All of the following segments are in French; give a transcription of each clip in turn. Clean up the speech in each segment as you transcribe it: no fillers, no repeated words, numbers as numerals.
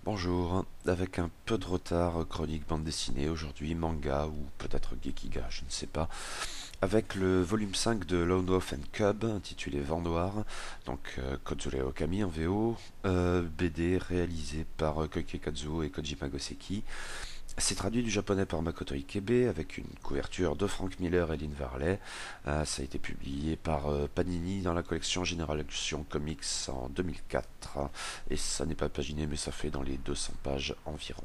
Bonjour, avec un peu de retard, chronique bande dessinée aujourd'hui, manga ou peut-être Gekiga, je ne sais pas, avec le volume 5 de Lone Wolf and Cub intitulé Vent Noir, donc Kozure Okami en VO, BD réalisé par Koike Kazuo et Kojima Goseki. C'est traduit du japonais par Makoto Ikebe avec une couverture de Frank Miller et Lynn Varley. Ça a été publié par Panini dans la collection Génération Comics en 2004. Et ça n'est pas paginé mais ça fait dans les 200 pages environ.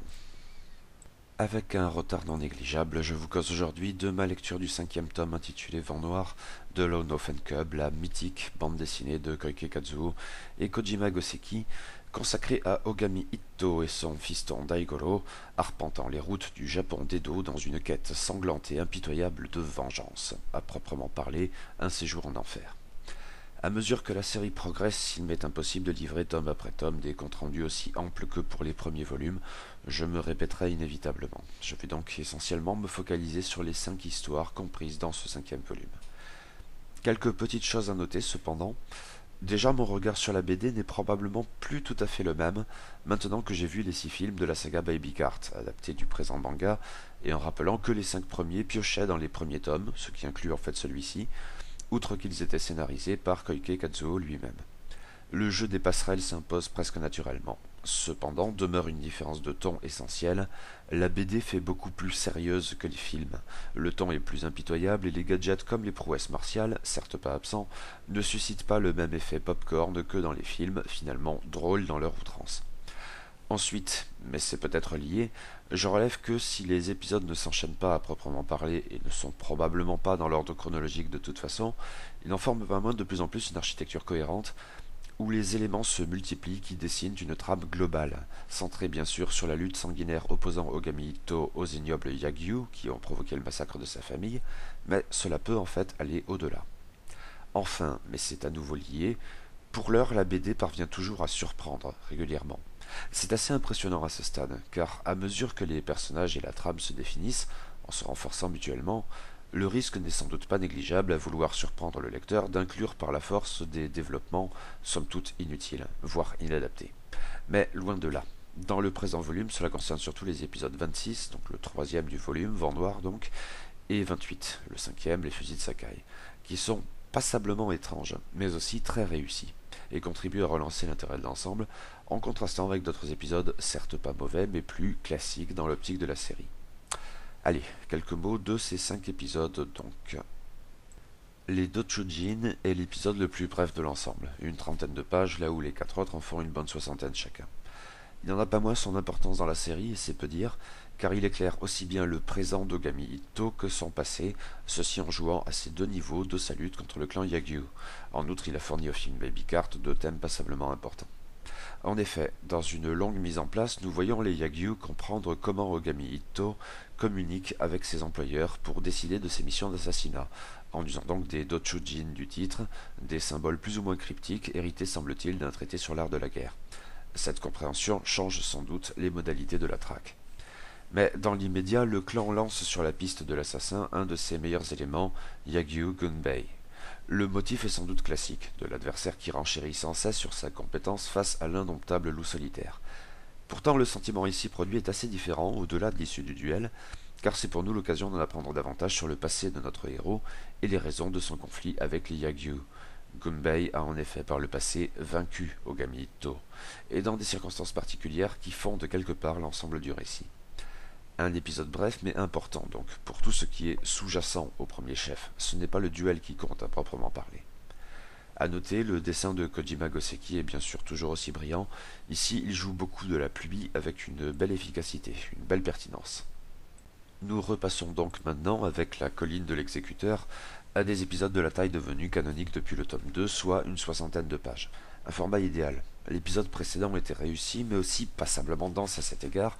Avec un retard non négligeable, je vous cause aujourd'hui de ma lecture du 5e tome intitulé Vent Noir de Lone Wolf and Cub, la mythique bande dessinée de Koike Kazuo et Kojima Goseki, consacrée à Ogami Itto et son fiston Daigoro, arpentant les routes du Japon d'Edo dans une quête sanglante et impitoyable de vengeance, à proprement parler, un séjour en enfer. À mesure que la série progresse, il m'est impossible de livrer tome après tome des comptes rendus aussi amples que pour les premiers volumes. Je me répéterai inévitablement. Je vais donc essentiellement me focaliser sur les 5 histoires comprises dans ce 5e volume. Quelques petites choses à noter cependant. Déjà, mon regard sur la BD n'est probablement plus tout à fait le même maintenant que j'ai vu les 6 films de la saga Baby Cart, adaptés du présent manga, et en rappelant que les 5 premiers piochaient dans les premiers tomes, ce qui inclut en fait celui-ci, outre qu'ils étaient scénarisés par Koike Kazuo lui-même. Le jeu des passerelles s'impose presque naturellement. Cependant, demeure une différence de ton essentielle. La BD fait beaucoup plus sérieuse que les films. Le ton est plus impitoyable et les gadgets comme les prouesses martiales, certes pas absents, ne suscitent pas le même effet popcorn que dans les films, finalement drôles dans leur outrance. Ensuite, mais c'est peut-être lié, je relève que si les épisodes ne s'enchaînent pas à proprement parler et ne sont probablement pas dans l'ordre chronologique de toute façon, ils en forment pas moins de plus en plus une architecture cohérente où les éléments se multiplient qui dessinent une trame globale, centrée bien sûr sur la lutte sanguinaire opposant Ogami Itto aux ignobles Yagyu qui ont provoqué le massacre de sa famille, mais cela peut en fait aller au-delà. Enfin, mais c'est à nouveau lié, pour l'heure la BD parvient toujours à surprendre régulièrement. C'est assez impressionnant à ce stade, car à mesure que les personnages et la trame se définissent, en se renforçant mutuellement, le risque n'est sans doute pas négligeable à vouloir surprendre le lecteur d'inclure par la force des développements, somme toute inutiles, voire inadaptés. Mais loin de là. Dans le présent volume, cela concerne surtout les épisodes 26, donc le troisième du volume, Vent Noir donc, et 28, le cinquième, Les Fusils de Sakai, qui sont passablement étranges, mais aussi très réussis, et contribuent à relancer l'intérêt de l'ensemble, en contrastant avec d'autres épisodes, certes pas mauvais, mais plus classiques dans l'optique de la série. Allez, quelques mots de ces 5 épisodes donc. Les Dochujin est l'épisode le plus bref de l'ensemble, une trentaine de pages, là où les 4 autres en font une bonne soixantaine chacun. Il n'en a pas moins son importance dans la série, et c'est peu dire, car il éclaire aussi bien le présent d'Ogami Itto que son passé, ceci en jouant à ces 2 niveaux de sa lutte contre le clan Yagyu. En outre, il a fourni au film Baby Cart 2 thèmes passablement importants. En effet, dans une longue mise en place, nous voyons les Yagyu comprendre comment Ogami Itto communique avec ses employeurs pour décider de ses missions d'assassinat, en usant donc des Dochujin du titre, des symboles plus ou moins cryptiques hérités semble-t-il d'un traité sur l'art de la guerre. Cette compréhension change sans doute les modalités de la traque. Mais dans l'immédiat, le clan lance sur la piste de l'assassin un de ses meilleurs éléments, Yagyu Gunbei. Le motif est sans doute classique, de l'adversaire qui renchérit sans cesse sur sa compétence face à l'indomptable loup solitaire. Pourtant, le sentiment ici produit est assez différent au-delà de l'issue du duel, car c'est pour nous l'occasion d'en apprendre davantage sur le passé de notre héros et les raisons de son conflit avec les Yagyu. Gunbei a en effet par le passé vaincu Ogami Itto, et dans des circonstances particulières qui fondent quelque part l'ensemble du récit. Un épisode bref mais important donc, pour tout ce qui est sous-jacent au premier chef. Ce n'est pas le duel qui compte à proprement parler. A noter, le dessin de Kojima Goseki est bien sûr toujours aussi brillant. Ici, il joue beaucoup de la pluie avec une belle efficacité, une belle pertinence. Nous repassons donc maintenant, avec la colline de l'exécuteur, à des épisodes de la taille devenue canonique depuis le tome 2, soit une soixantaine de pages. Un format idéal. L'épisode précédent était réussi, mais aussi passablement dense à cet égard,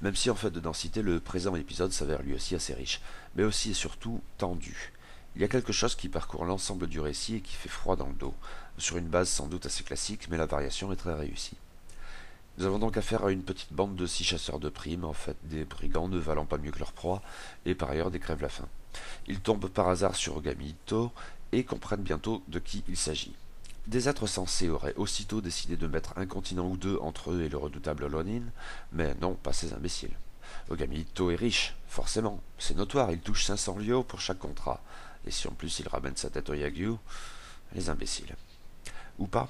même si en fait de densité, le présent épisode s'avère lui aussi assez riche, mais aussi et surtout tendu. Il y a quelque chose qui parcourt l'ensemble du récit et qui fait froid dans le dos, sur une base sans doute assez classique, mais la variation est très réussie. Nous avons donc affaire à une petite bande de 6 chasseurs de primes, en fait des brigands ne valant pas mieux que leur proie, et par ailleurs des crèves-la-faim. Ils tombent par hasard sur Ogami Itto et comprennent bientôt de qui il s'agit. Des êtres sensés auraient aussitôt décidé de mettre un continent ou deux entre eux et le redoutable Ronin, mais non, pas ces imbéciles. Ogami Itto est riche, forcément, c'est notoire, il touche 500 ryo pour chaque contrat, et si en plus il ramène sa tête au Yagyu, les imbéciles. Ou pas.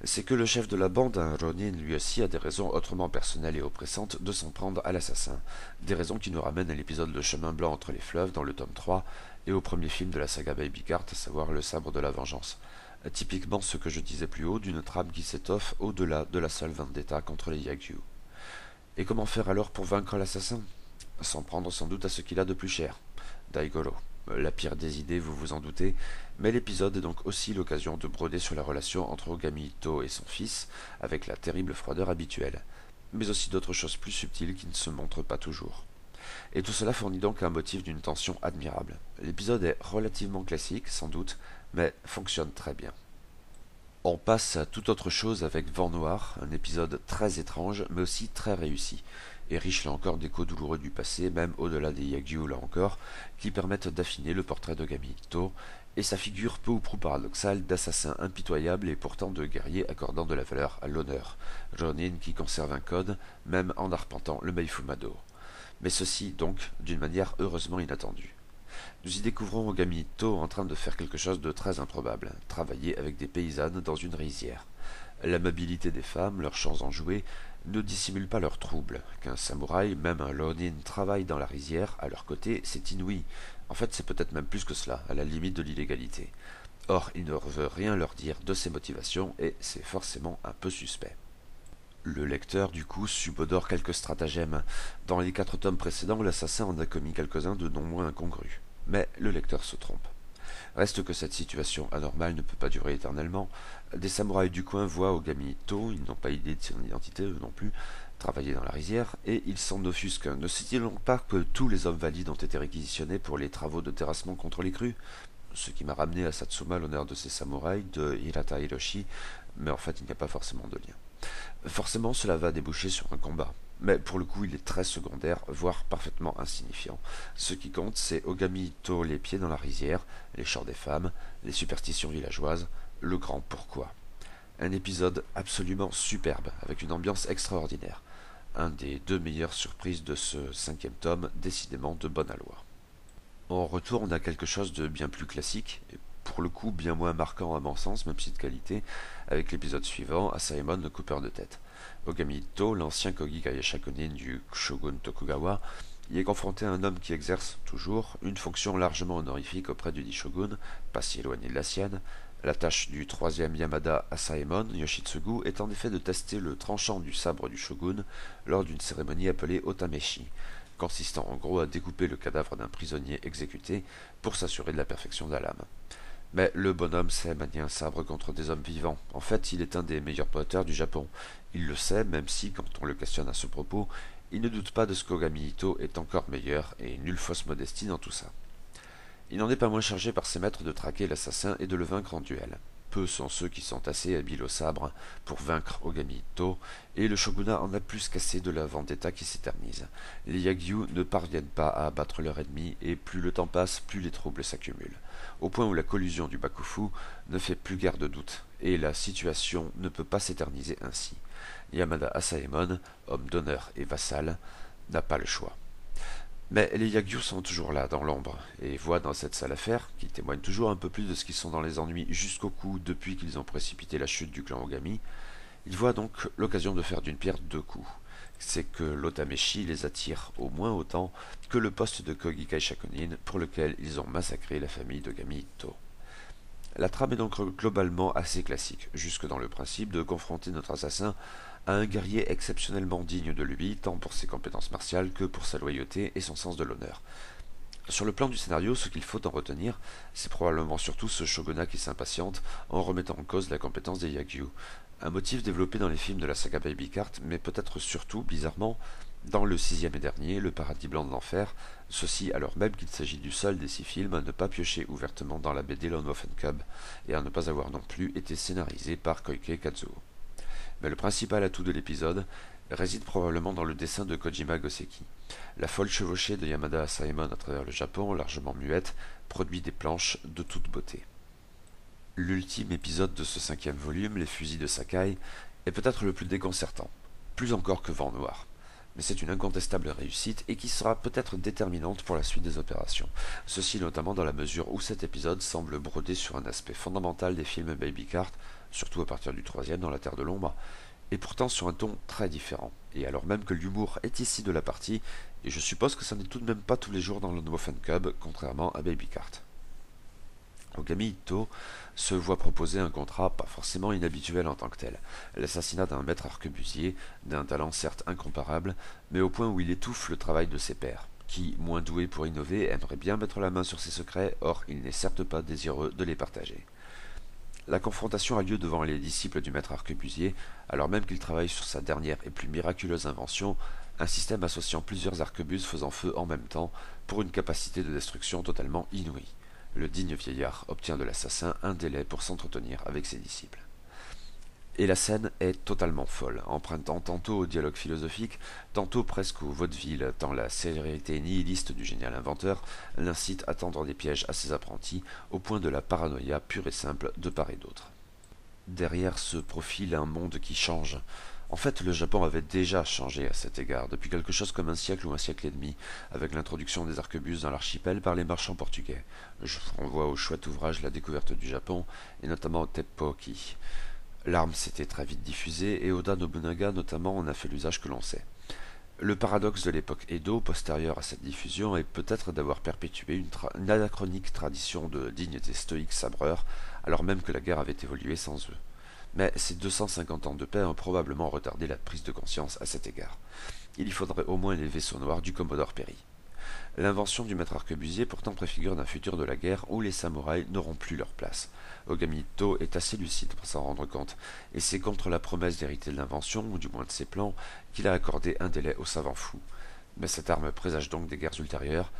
C'est que le chef de la bande, un Ronin, lui aussi a des raisons autrement personnelles et oppressantes de s'en prendre à l'assassin, des raisons qui nous ramènent à l'épisode Le chemin blanc entre les fleuves dans le tome 3 et au premier film de la saga Baby Cart, à savoir Le sabre de la vengeance. Typiquement ce que je disais plus haut d'une trame qui s'étoffe au-delà de la seule vendetta contre les Yagyu. Et comment faire alors pour vaincre l'assassin? S'en prendre sans doute à ce qu'il a de plus cher, Daigoro. La pire des idées, vous vous en doutez, mais l'épisode est donc aussi l'occasion de broder sur la relation entre Ogami Itto et son fils, avec la terrible froideur habituelle, mais aussi d'autres choses plus subtiles qui ne se montrent pas toujours. Et tout cela fournit donc un motif d'une tension admirable. L'épisode est relativement classique, sans doute, mais fonctionne très bien. On passe à toute autre chose avec Vent Noir, un épisode très étrange, mais aussi très réussi, et riche là encore d'échos douloureux du passé, même au-delà des Yagyu là encore, qui permettent d'affiner le portrait d'Ogami Itto, et sa figure peu ou prou paradoxale d'assassin impitoyable et pourtant de guerrier accordant de la valeur à l'honneur, Ronin qui conserve un code, même en arpentant le Meifumado. Mais ceci, donc, d'une manière heureusement inattendue. Nous y découvrons Ogami Itto en train de faire quelque chose de très improbable, travailler avec des paysannes dans une rizière. L'amabilité des femmes, leurs chants enjoués, ne dissimulent pas leurs troubles. Qu'un samouraï, même un Ronin, travaille dans la rizière, à leur côté, c'est inouï. En fait, c'est peut-être même plus que cela, à la limite de l'illégalité. Or, il ne veut rien leur dire de ses motivations, et c'est forcément un peu suspect. Le lecteur, du coup, subodore quelques stratagèmes. Dans les 4 tomes précédents, l'assassin en a commis quelques-uns de non moins incongrus. Mais le lecteur se trompe. Reste que cette situation anormale ne peut pas durer éternellement. Des samouraïs du coin voient Ogami Itto, ils n'ont pas idée de son identité, eux non plus, travailler dans la rizière, et ils s'en offusquent. Ne sait-il donc pas que tous les hommes valides ont été réquisitionnés pour les travaux de terrassement contre les crues? Ce qui m'a ramené à Satsuma, l'honneur de ces samouraïs, de Hirata Hiroshi, mais en fait il n'y a pas forcément de lien. Forcément, cela va déboucher sur un combat. Mais pour le coup, il est très secondaire, voire parfaitement insignifiant. Ce qui compte, c'est Ogami Itto les pieds dans la rizière, les chants des femmes, les superstitions villageoises, le grand pourquoi. Un épisode absolument superbe, avec une ambiance extraordinaire. Un des 2 meilleures surprises de ce 5e tome, décidément de bonne aloi. En retour, on a quelque chose de bien plus classique, et pour le coup bien moins marquant à mon sens, même si de qualité, avec l'épisode suivant, Asaemon le coupeur de tête. Ogami Itto, l'ancien Kogi Shakunin du shogun Tokugawa, y est confronté à un homme qui exerce, toujours, une fonction largement honorifique auprès du dit shogun, pas si éloignée de la sienne. La tâche du 3e Yamada Asaemon, Yoshitsugu, est en effet de tester le tranchant du sabre du shogun lors d'une cérémonie appelée Otameshi, consistant en gros à découper le cadavre d'un prisonnier exécuté pour s'assurer de la perfection de la lame. Mais le bonhomme sait manier un sabre contre des hommes vivants. En fait, il est un des meilleurs potters du Japon. Il le sait, même si, quand on le questionne à ce propos, il ne doute pas de ce qu'Ogami Itto est encore meilleur, et nulle fausse modestie dans tout ça. Il n'en est pas moins chargé par ses maîtres de traquer l'assassin et de le vaincre en duel. Peu sont ceux qui sont assez habiles au sabre pour vaincre Ogami Itto, et le shogunat en a plus qu'assez de la vendetta qui s'éternise. Les Yagyu ne parviennent pas à abattre leur ennemi, et plus le temps passe, plus les troubles s'accumulent, au point où la collusion du Bakufu ne fait plus guère de doute, et la situation ne peut pas s'éterniser ainsi. Yamada Asaemon, homme d'honneur et vassal, n'a pas le choix. Mais les Yagyu sont toujours là, dans l'ombre, et voient dans cette sale affaire, qui témoigne toujours un peu plus de ce qu'ils sont dans les ennuis jusqu'au cou depuis qu'ils ont précipité la chute du clan Ogami, ils voient donc l'occasion de faire d'une pierre 2 coups. C'est que l'Otameshi les attire au moins autant que le poste de Kogikai Shakunin pour lequel ils ont massacré la famille d'Ogami Itto. La trame est donc globalement assez classique, jusque dans le principe de confronter notre assassin à un guerrier exceptionnellement digne de lui, tant pour ses compétences martiales que pour sa loyauté et son sens de l'honneur. Sur le plan du scénario, ce qu'il faut en retenir, c'est probablement surtout ce shogunat qui s'impatiente en remettant en cause la compétence des Yagyu. Un motif développé dans les films de la saga Baby Cart, mais peut-être surtout, bizarrement, dans le 6e et dernier, Le Paradis Blanc de l'Enfer, ceci alors même qu'il s'agit du seul des 6 films à ne pas piocher ouvertement dans la BD Lone Wolf and Cub, et à ne pas avoir non plus été scénarisé par Koike Kazuo. Mais le principal atout de l'épisode réside probablement dans le dessin de Kojima Goseki. La folle chevauchée de Yamada Asaemon à travers le Japon, largement muette, produit des planches de toute beauté. L'ultime épisode de ce 5e volume, Les fusils de Sakai, est peut-être le plus déconcertant, plus encore que Vent Noir. Mais c'est une incontestable réussite et qui sera peut-être déterminante pour la suite des opérations. Ceci notamment dans la mesure où cet épisode semble broder sur un aspect fondamental des films Baby Cart, surtout à partir du 3e dans La Terre de l'Ombre, et pourtant sur un ton très différent. Et alors même que l'humour est ici de la partie, et je suppose que ça n'est tout de même pas tous les jours dans le Wolf and Cub, contrairement à Baby Cart. Ogami Itto se voit proposer un contrat pas forcément inhabituel en tant que tel, l'assassinat d'un maître arquebusier, d'un talent certes incomparable, mais au point où il étouffe le travail de ses pairs, qui, moins doués pour innover, aimeraient bien mettre la main sur ses secrets, or il n'est certes pas désireux de les partager. La confrontation a lieu devant les disciples du maître arquebusier, alors même qu'il travaille sur sa dernière et plus miraculeuse invention, un système associant plusieurs arquebuses faisant feu en même temps, pour une capacité de destruction totalement inouïe. Le digne vieillard obtient de l'assassin un délai pour s'entretenir avec ses disciples. Et la scène est totalement folle, empruntant tantôt au dialogue philosophique, tantôt presque au vaudeville, tant la sévérité nihiliste du génial inventeur l'incite à tendre des pièges à ses apprentis, au point de la paranoïa pure et simple de part et d'autre. Derrière se profile un monde qui change. En fait, le Japon avait déjà changé à cet égard, depuis quelque chose comme un siècle ou un siècle et demi, avec l'introduction des arquebuses dans l'archipel par les marchands portugais. Je renvoie au chouette ouvrage La découverte du Japon, et notamment au Teppoki. L'arme s'était très vite diffusée, et Oda Nobunaga notamment en a fait l'usage que l'on sait. Le paradoxe de l'époque Edo, postérieure à cette diffusion, est peut-être d'avoir perpétué une anachronique tradition de dignes et stoïques sabreurs, alors même que la guerre avait évolué sans eux. Mais ces 250 ans de paix ont probablement retardé la prise de conscience à cet égard. Il y faudrait au moins les vaisseaux noirs du Commodore Perry. L'invention du maître arquebusier pourtant préfigure d'un futur de la guerre où les samouraïs n'auront plus leur place. Ogami Itto est assez lucide pour s'en rendre compte, et c'est contre la promesse d'hériter de l'invention, ou du moins de ses plans, qu'il a accordé un délai aux savants fous. Mais cette arme présage donc des guerres ultérieures.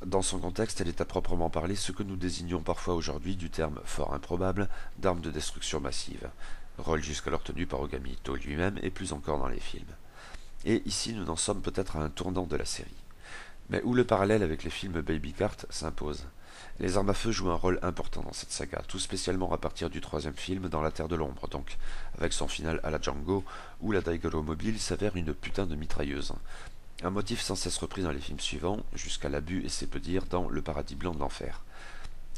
Dans son contexte, elle est à proprement parler ce que nous désignons parfois aujourd'hui du terme fort improbable d'arme de destruction massive, rôle jusqu'alors tenu par Ogami Itto lui-même et plus encore dans les films. Et ici nous en sommes peut-être à un tournant de la série. Mais où le parallèle avec les films Baby Cart s'impose. Les armes à feu jouent un rôle important dans cette saga, tout spécialement à partir du 3e film dans La Terre de l'Ombre, donc, avec son final à la Django, où la Daigoro mobile s'avère une putain de mitrailleuse. Un motif sans cesse repris dans les films suivants, jusqu'à l'abus et c'est peu dire dans Le Paradis Blanc de l'Enfer.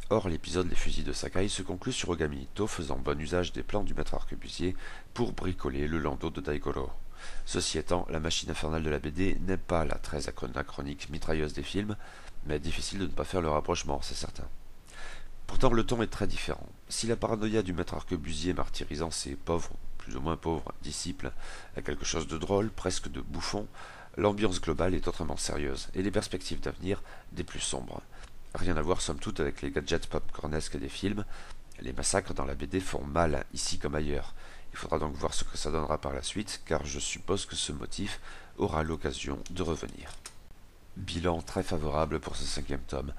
Or, l'épisode Les fusils de Sakai se conclut sur Ogami Itto faisant bon usage des plans du maître arquebusier pour bricoler le landau de Daigoro. Ceci étant, la machine infernale de la BD n'est pas la très anachronique mitrailleuse des films, mais difficile de ne pas faire le rapprochement, c'est certain. Pourtant, le ton est très différent. Si la paranoïa du maître arquebusier martyrisant ses pauvres, plus ou moins pauvres, disciples a quelque chose de drôle, presque de bouffon, l'ambiance globale est autrement sérieuse, et les perspectives d'avenir des plus sombres. Rien à voir somme toute avec les gadgets popcornesques des films, les massacres dans la BD font mal, ici comme ailleurs. Il faudra donc voir ce que ça donnera par la suite, car je suppose que ce motif aura l'occasion de revenir. Bilan très favorable pour ce 5e tome.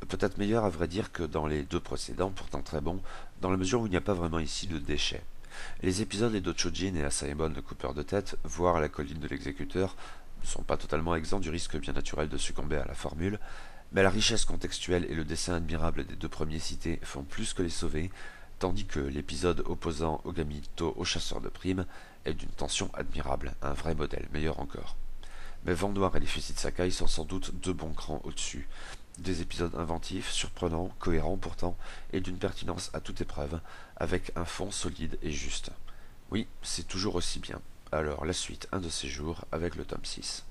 Peut-être meilleur à vrai dire que dans les deux précédents, pourtant très bon, dans la mesure où il n'y a pas vraiment ici de déchets. Les épisodes Edo Chojin et Asaemon de coupeur de tête, voire la colline de l'exécuteur, ne sont pas totalement exempts du risque bien naturel de succomber à la formule, mais la richesse contextuelle et le dessin admirable des deux premiers cités font plus que les sauver, tandis que l'épisode opposant Ogami Itto au chasseur de primes est d'une tension admirable, un vrai modèle, meilleur encore. Mais Vent Noir et les fusils de Sakai sont sans doute deux bons crans au-dessus. Des épisodes inventifs, surprenants, cohérents pourtant, et d'une pertinence à toute épreuve, avec un fond solide et juste. Oui, c'est toujours aussi bien. Alors la suite un de ces jours avec le tome 6.